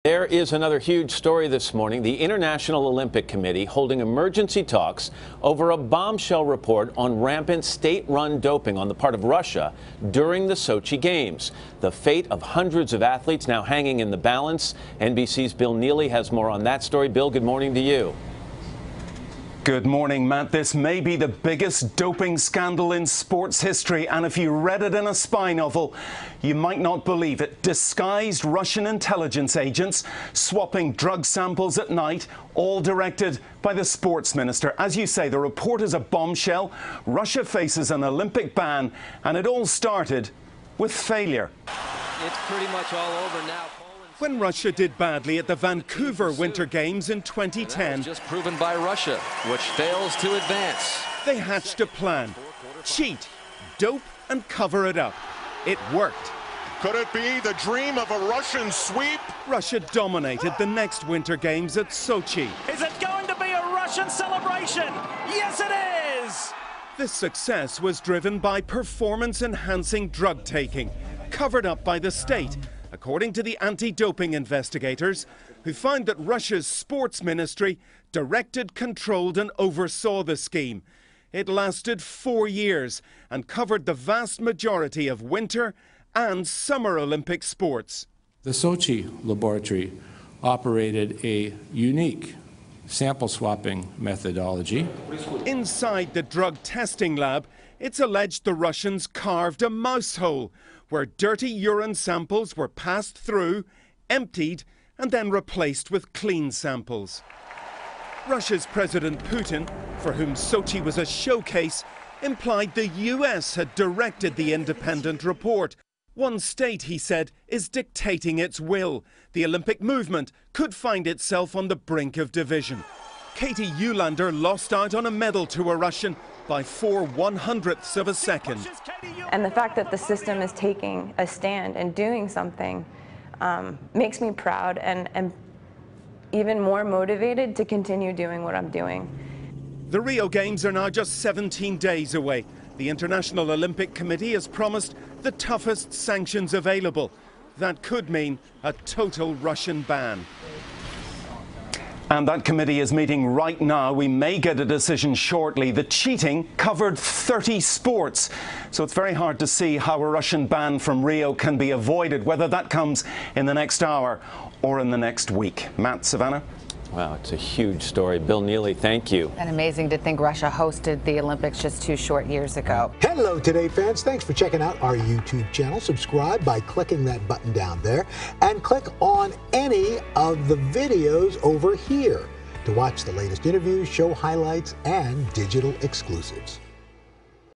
There is another huge story this morning. The International Olympic Committee holding emergency talks over a bombshell report on rampant state-run doping on the part of Russia during the Sochi Games. The fate of hundreds of athletes now hanging in the balance. NBC's Bill Neely has more on that story. Bill, good morning to you. Good morning, Matt. This may be the biggest doping scandal in sports history, and if you read it in a spy novel, you might not believe it. Disguised Russian intelligence agents swapping drug samples at night, all directed by the sports minister. As you say, the report is a bombshell. Russia faces an Olympic ban, and it all started with failure. It's pretty much all over now. When Russia did badly at the Vancouver Winter Games in 2010, just proven by Russia, which fails to advance. They hatched a plan: cheat, dope, and cover it up. It worked. Could it be the dream of a Russian sweep? Russia dominated the next Winter Games at Sochi. Is it going to be a Russian celebration? Yes, it is! This success was driven by performance-enhancing drug taking, covered up by the state, according to the anti-doping investigators, who found that Russia's sports ministry directed, controlled and oversaw the scheme. It lasted 4 years and covered the vast majority of winter and summer Olympic sports. The Sochi laboratory operated a unique sample swapping methodology. Inside the drug testing lab, it's alleged the Russians carved a mouse hole where dirty urine samples were passed through, emptied, and then replaced with clean samples. Russia's President Putin, for whom Sochi was a showcase, implied the US had directed the independent report. One state, he said, is dictating its will. The Olympic movement could find itself on the brink of division. Katie Eulander lost out on a medal to a Russian by 4/100ths of a second. And the fact that the system is taking a stand and doing something makes me proud and even more motivated to continue doing what I'm doing. The Rio Games are now just 17 days away. The International Olympic Committee has promised the toughest sanctions available. That could mean a total Russian ban. And that committee is meeting right now. We may get a decision shortly. The cheating covered 30 sports. So it's very hard to see how a Russian ban from Rio can be avoided, whether that comes in the next hour or in the next week. Matt, Savannah? Wow, it's a huge story. Bill Neely, thank you. And amazing to think Russia hosted the Olympics just 2 short years ago. Hello, Today fans. Thanks for checking out our YouTube channel. Subscribe by clicking that button down there and click on any of the videos over here to watch the latest interviews, show highlights, and digital exclusives.